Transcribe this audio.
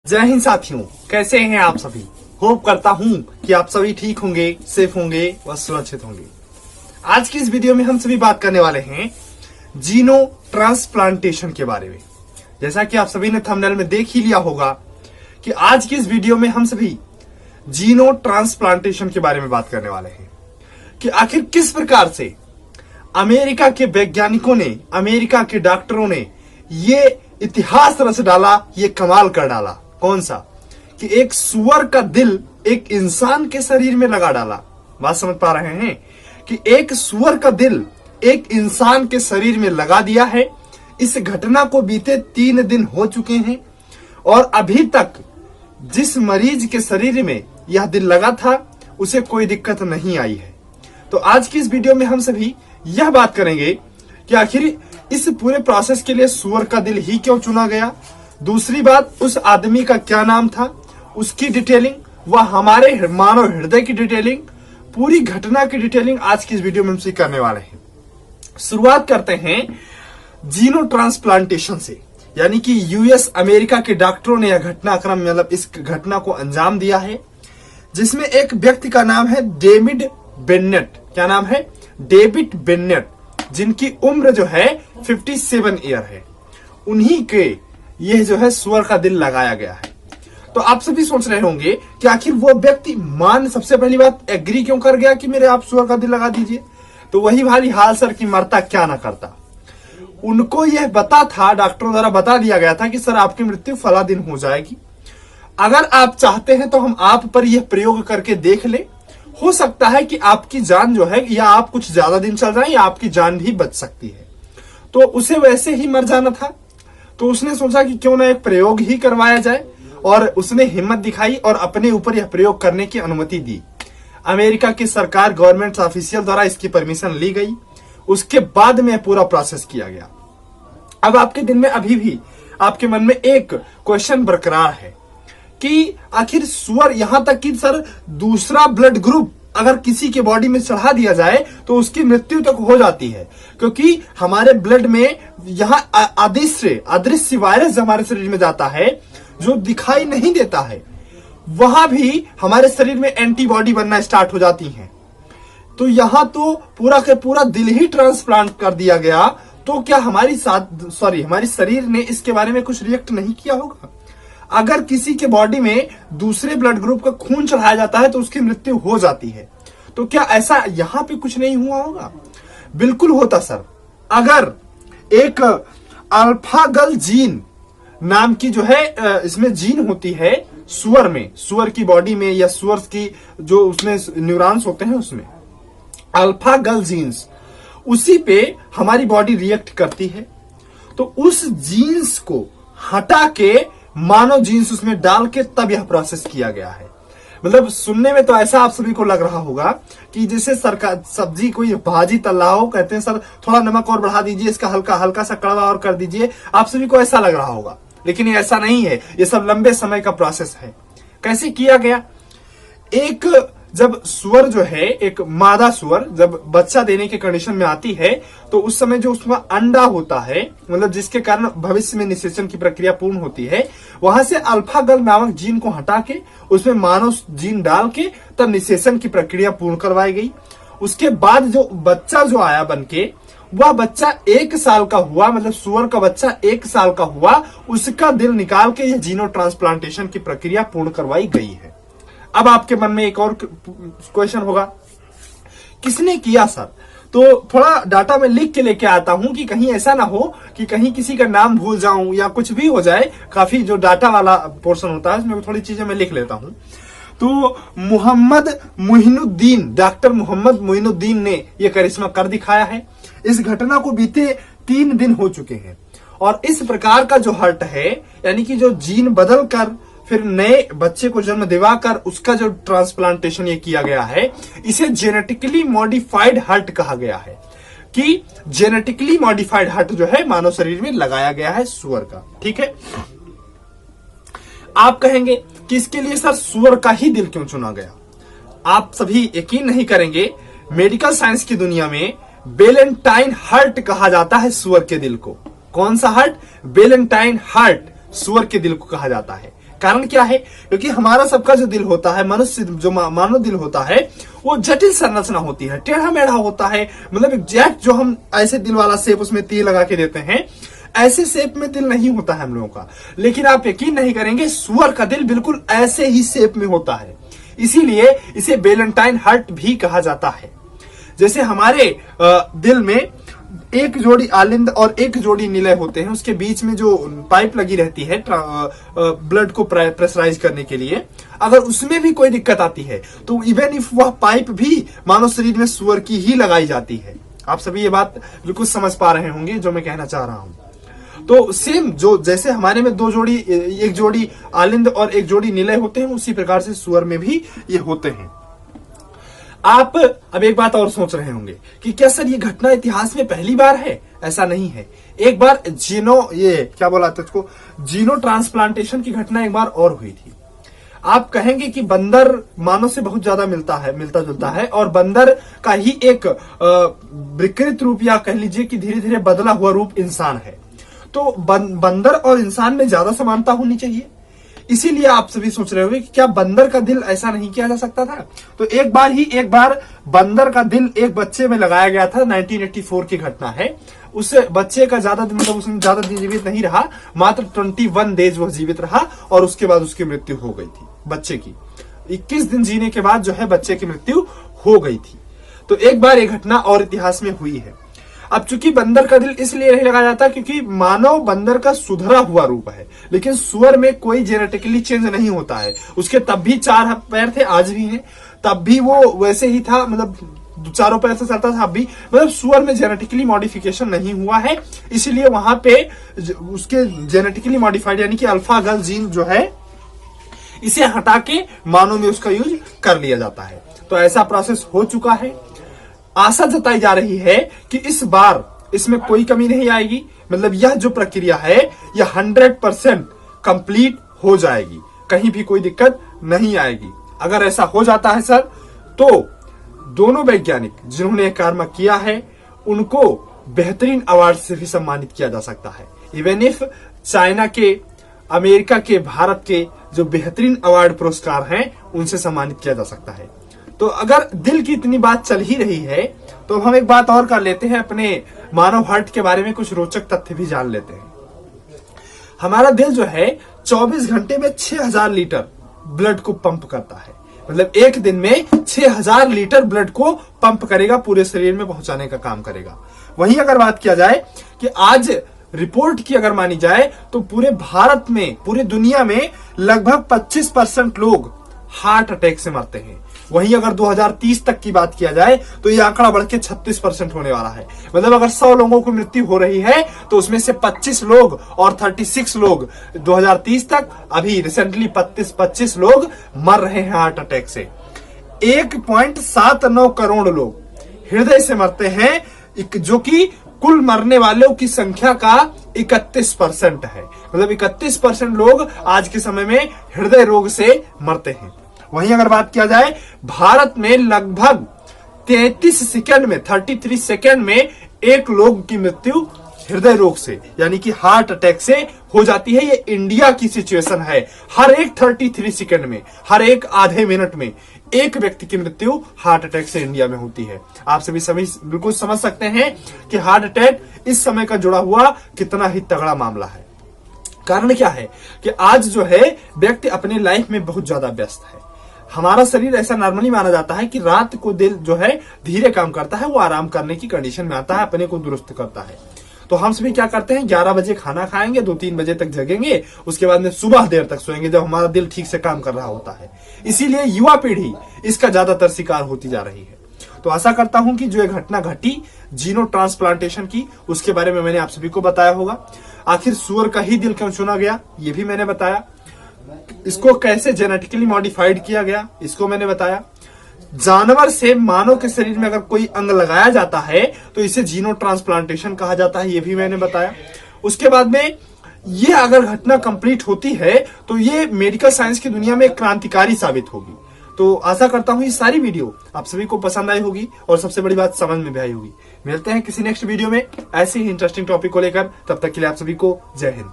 जय हिंद साथियों, कैसे हैं आप सभी। होप करता हूं कि आप सभी ठीक होंगे, सेफ होंगे व सुरक्षित होंगे। आज की इस वीडियो में हम सभी बात करने वाले हैं जीनो ट्रांसप्लांटेशन के बारे में। जैसा कि आप सभी ने थंबनेल में देख ही लिया होगा कि आज की इस वीडियो में हम सभी जीनो ट्रांसप्लांटेशन के बारे में बात करने वाले हैं कि आखिर किस प्रकार से अमेरिका के वैज्ञानिकों ने, अमेरिका के डॉक्टरों ने ये इतिहास रच डाला, ये कमाल कर डाला। कौन सा कि एक सुअर का दिल एक इंसान के शरीर में लगा डाला। बात समझ पा रहे हैं कि एक सुअर का दिल एक इंसान के शरीर में लगा दिया है। इस घटना को बीते 3 दिन हो चुके हैं और अभी तक जिस मरीज के शरीर में यह दिल लगा था उसे कोई दिक्कत नहीं आई है। तो आज की इस वीडियो में हम सभी यह बात करेंगे कि आखिर इस पूरे प्रोसेस के लिए सुअर का दिल ही क्यों चुना गया। दूसरी बात, उस आदमी का क्या नाम था, उसकी डिटेलिंग व हमारे मानव हृदय की डिटेलिंग, पूरी घटना की डिटेलिंग आज की इस वीडियो में हम करने वाले हैं। शुरुआत करते हैं जीनो ट्रांसप्लांटेशन से, यानी कि यूएस अमेरिका के डॉक्टरों ने यह घटनाक्रम मतलब इस घटना को अंजाम दिया है, जिसमें एक व्यक्ति का नाम है डेविड बेन्नेट। क्या नाम है? डेविड बेन्नेट, जिनकी उम्र जो है 57 ईयर है। उन्हीं के यह जो है सुअर का दिल लगाया गया है। तो आप सभी सोच रहे होंगे कि आखिर वो व्यक्ति सबसे पहली बात एग्री क्यों कर गया कि मेरे आप सुअर का दिल लगा दीजिए। तो वही भारी हाल सर कि मरता क्या ना करता। उनको यह बता था, डॉक्टरों द्वारा बता दिया गया था कि सर आपकी मृत्यु फला दिन हो जाएगी, अगर आप चाहते हैं तो हम आप पर यह प्रयोग करके देख ले, हो सकता है कि आपकी जान जो है या आप कुछ ज्यादा दिन चल जाए या आपकी जान भी बच सकती है। तो उसे वैसे ही मर जाना था, तो उसने सोचा कि क्यों ना एक प्रयोग ही करवाया जाए और उसने हिम्मत दिखाई और अपने ऊपर यह प्रयोग करने की अनुमति दी। अमेरिका की सरकार, गवर्नमेंट ऑफिशियल द्वारा इसकी परमिशन ली गई। उसके बाद में पूरा प्रोसेस किया गया। अब आपके दिन में अभी भी आपके मन में एक क्वेश्चन बरकरार है कि आखिर सुअर, यहां तक कि सर दूसरा ब्लड ग्रुप अगर किसी के बॉडी में चढ़ा दिया जाए तो उसकी मृत्यु तक हो जाती है, क्योंकि हमारे ब्लड में यहां अदृश्य वायरस हमारे शरीर में जाता है जो दिखाई नहीं देता है, वहां भी हमारे शरीर में एंटीबॉडी बनना स्टार्ट हो जाती हैं। तो यहां तो पूरा के पूरा दिल ही ट्रांसप्लांट कर दिया गया। तो क्या हमारी शरीर ने इसके बारे में कुछ रिएक्ट नहीं किया होगा? अगर किसी के बॉडी में दूसरे ब्लड ग्रुप का खून चढ़ाया जाता है तो उसकी मृत्यु हो जाती है। तो क्या ऐसा यहां पे कुछ नहीं हुआ होगा? बिल्कुल होता सर। अगर एक अल्फा गल जीन नाम की जो है इसमें जीन होती है सुअर में, सुअर की बॉडी में या सुअर की जो उसमें न्यूरॉन्स होते हैं उसमें अल्फा गल जीन्स, उसी पे हमारी बॉडी रिएक्ट करती है। तो उस जीन्स को हटा के मानव जीन्स उसमें डाल के तब यह प्रोसेस किया गया है। मतलब सुनने में तो ऐसा आप सभी को लग रहा होगा कि जैसे सरकार सब्जी कोई भाजी तल रहा हो, कहते हैं सर थोड़ा नमक और बढ़ा दीजिए, इसका हल्का सा कड़वा और कर दीजिए, आप सभी को ऐसा लग रहा होगा। लेकिन ये ऐसा नहीं है, ये सब लंबे समय का प्रोसेस है। कैसे किया गया? एक जब सुअर जो है, एक मादा सुअर जब बच्चा देने के कंडीशन में आती है तो उस समय जो उसका अंडा होता है, मतलब जिसके कारण भविष्य में निषेचन की प्रक्रिया पूर्ण होती है, वहां से अल्फा गल नामक जीन को हटा के उसमें मानव जीन डाल के तब निषेचन की प्रक्रिया पूर्ण करवाई गई। उसके बाद जो बच्चा जो आया बनके, वह बच्चा 1 साल का हुआ, मतलब सुअर का बच्चा 1 साल का हुआ, उसका दिल निकाल के यह जीनो ट्रांसप्लांटेशन की प्रक्रिया पूर्ण करवाई गई है। अब आपके मन में एक और क्वेश्चन होगा, किसने किया सर? तो थोड़ा डाटा में लिख के लेके आता हूं कि कहीं ऐसा ना हो कि कहीं किसी का नाम भूल जाऊं या कुछ भी हो जाए। काफी जो डाटा वाला पोर्शन होता है उसमें थोड़ी चीजें मैं लिख लेता हूं। तो डॉक्टर मोहम्मद मोइनुद्दीन ने यह करिश्मा कर दिखाया है। इस घटना को बीते 3 दिन हो चुके हैं और इस प्रकार का जो हर्ट है, यानी कि जो जीन बदल कर फिर नए बच्चे को जन्म दिवाकर उसका जो ट्रांसप्लांटेशन ये किया गया है, इसे जेनेटिकली मॉडिफाइड हार्ट कहा गया है। कि जेनेटिकली मॉडिफाइड हार्ट जो है मानव शरीर में लगाया गया है सुअर का। ठीक है, आप कहेंगे कि इसके लिए सर सुअर का ही दिल क्यों चुना गया? आप सभी यकीन नहीं करेंगे, मेडिकल साइंस की दुनिया में बेलेंटाइन हार्ट कहा जाता है सुअर के दिल को। कौन सा हार्ट? बेलेंटाइन हार्ट सुअर के दिल को कहा जाता है। कारण क्या है? क्योंकि हमारा सबका जो दिल होता है, मनुष्य जो मानव दिल होता है, वो जटिल संरचना होती है, टेढ़ा मेढ़ा होता है। मतलब एग्जैक्ट जो हम ऐसे दिल वाला शेप उसमें तीर लगा के देते हैं, ऐसे शेप में दिल नहीं होता है हम लोगों का। लेकिन आप यकीन नहीं करेंगे, सुअर का दिल बिल्कुल ऐसे ही शेप में होता है। इसीलिए इसे बैलेंटाइन हार्ट भी कहा जाता है। जैसे हमारे दिल में एक जोड़ी आलिंद और एक जोड़ी निलय होते हैं, उसके बीच में जो पाइप लगी रहती है ब्लड को प्रेशराइज करने के लिए, अगर उसमें भी कोई दिक्कत आती है तो इवन इफ वह पाइप भी मानव शरीर में सुअर की ही लगाई जाती है। आप सभी ये बात बिल्कुल समझ पा रहे होंगे जो मैं कहना चाह रहा हूं। तो सेम जो जैसे हमारे में एक जोड़ी आलिंद और एक जोड़ी निलय होते हैं, उसी प्रकार से सुअर में भी ये होते हैं। आप अब एक बात और सोच रहे होंगे कि क्या सर ये घटना इतिहास में पहली बार है? ऐसा नहीं है। एक बार जीनो ट्रांसप्लांटेशन की घटना एक बार और हुई थी। आप कहेंगे कि बंदर मानव से बहुत ज्यादा मिलता जुलता है, और बंदर का ही एक विकृत रूप या कह लीजिए कि धीरे धीरे बदला हुआ रूप इंसान है। तो बंदर और इंसान में ज्यादा समानता होनी चाहिए। इसीलिए आप सभी सोच रहे होंगे कि क्या बंदर का दिल ऐसा नहीं किया जा सकता था? तो एक बार बंदर का दिल एक बच्चे में लगाया गया था। 1984 की घटना है। उस बच्चे का उसने ज्यादा दिन जीवित नहीं रहा, मात्र 21 डेज वह जीवित रहा, और उसके बाद उसकी मृत्यु हो गई थी बच्चे की। 21 दिन जीने के बाद जो है बच्चे की मृत्यु हो गई थी। तो एक बार ये घटना और इतिहास में हुई है। अब चूंकि बंदर का दिल इसलिए नहीं लगाया जाता क्योंकि मानव बंदर का सुधरा हुआ रूप है, लेकिन सुअर में कोई जेनेटिकली चेंज नहीं होता है। उसके तब भी 4 पैर थे, आज भी हैं, तब भी वो वैसे ही था, मतलब चारों पैर से चलता था। अब भी मतलब सुअर में जेनेटिकली मॉडिफिकेशन नहीं हुआ है, इसलिए वहां पे उसके जेनेटिकली मॉडिफाइड यानी कि अल्फा गल जीन जो है, इसे हटा के मानव में उसका यूज कर लिया जाता है। तो ऐसा प्रोसेस हो चुका है। आशा जताई जा रही है कि इस बार इसमें कोई कमी नहीं आएगी। मतलब यह जो प्रक्रिया है यह 100% कंप्लीट हो जाएगी, कहीं भी कोई दिक्कत नहीं आएगी। अगर ऐसा हो जाता है सर, तो दोनों वैज्ञानिक जिन्होंने कार्य किया है उनको बेहतरीन अवार्ड से भी सम्मानित किया जा सकता है। इवन इफ चाइना के, अमेरिका के, भारत के जो बेहतरीन अवार्ड पुरस्कार हैं उनसे सम्मानित किया जा सकता है। तो अगर दिल की इतनी बात चल ही रही है तो हम एक बात और कर लेते हैं, अपने मानव हार्ट के बारे में कुछ रोचक तथ्य भी जान लेते हैं। हमारा दिल जो है 24 घंटे में 6000 लीटर ब्लड को पंप करता है। मतलब एक दिन में 6000 लीटर ब्लड को पंप करेगा, पूरे शरीर में पहुंचाने का काम करेगा। वहीं अगर बात किया जाए कि आज रिपोर्ट की अगर मानी जाए तो पूरे भारत में, पूरी दुनिया में लगभग 25% लोग हार्ट अटैक से मरते हैं। वहीं अगर 2030 तक की बात किया जाए तो ये आंकड़ा बढ़ के 36% होने वाला है। मतलब अगर 100 लोगों को मृत्यु हो रही है तो उसमें से 25 लोग और 36 लोग 2030 तक, अभी रिसेंटली 25 लोग मर रहे हैं हार्ट अटैक से। 1.79 करोड़ लोग हृदय से मरते हैं, जो कि कुल मरने वालों की संख्या का 31% है। मतलब 31% लोग आज के समय में हृदय रोग से मरते हैं। वहीं अगर बात किया जाए, भारत में लगभग 33 सेकंड में एक लोग की मृत्यु हृदय रोग से यानी कि हार्ट अटैक से हो जाती है। ये इंडिया की सिचुएशन है। हर एक 33 सेकंड में, हर एक आधे मिनट में एक व्यक्ति की मृत्यु हार्ट अटैक से इंडिया में होती है। आप सभी बिल्कुल समझ सकते हैं कि हार्ट अटैक इस समय का जुड़ा हुआ कितना ही तगड़ा मामला है। कारण क्या है कि आज जो है व्यक्ति अपने लाइफ में बहुत ज्यादा व्यस्त है। हमारा शरीर ऐसा नॉर्मली माना जाता है कि रात को दिल जो है धीरे काम करता है, वो आराम करने की कंडीशन में आता है, अपने को दुरुस्त करता है। तो हम सभी क्या करते हैं, 11 बजे खाना खाएंगे, 2-3 बजे तक जगेंगे, उसके बाद में सुबह देर तक सोएंगे जब हमारा दिल ठीक से काम कर रहा होता है। इसीलिए युवा पीढ़ी इसका ज्यादातर शिकार होती जा रही है। तो आशा करता हूं कि जो एक घटना घटी जीनो ट्रांसप्लांटेशन की, उसके बारे में मैंने आप सभी को बताया होगा। आखिर सुअर का ही दिल क्यों चुना गया, ये भी मैंने बताया। इसको कैसे जेनेटिकली मॉडिफाइड किया गया, इसको मैंने बताया। जानवर से मानव के शरीर में अगर कोई अंग लगाया जाता है तो इसे जीनो ट्रांसप्लांटेशन कहा जाता है, ये भी मैंने बताया। उसके बाद में ये अगर घटना कंप्लीट होती है तो ये मेडिकल साइंस की दुनिया में क्रांतिकारी साबित होगी। तो आशा करता हूं ये सारी वीडियो आप सभी को पसंद आई होगी और सबसे बड़ी बात समझ में भी आई होगी। मिलते हैं किसी नेक्स्ट वीडियो में ऐसे ही इंटरेस्टिंग टॉपिक को लेकर। तब तक के लिए आप सभी को जय हिंद।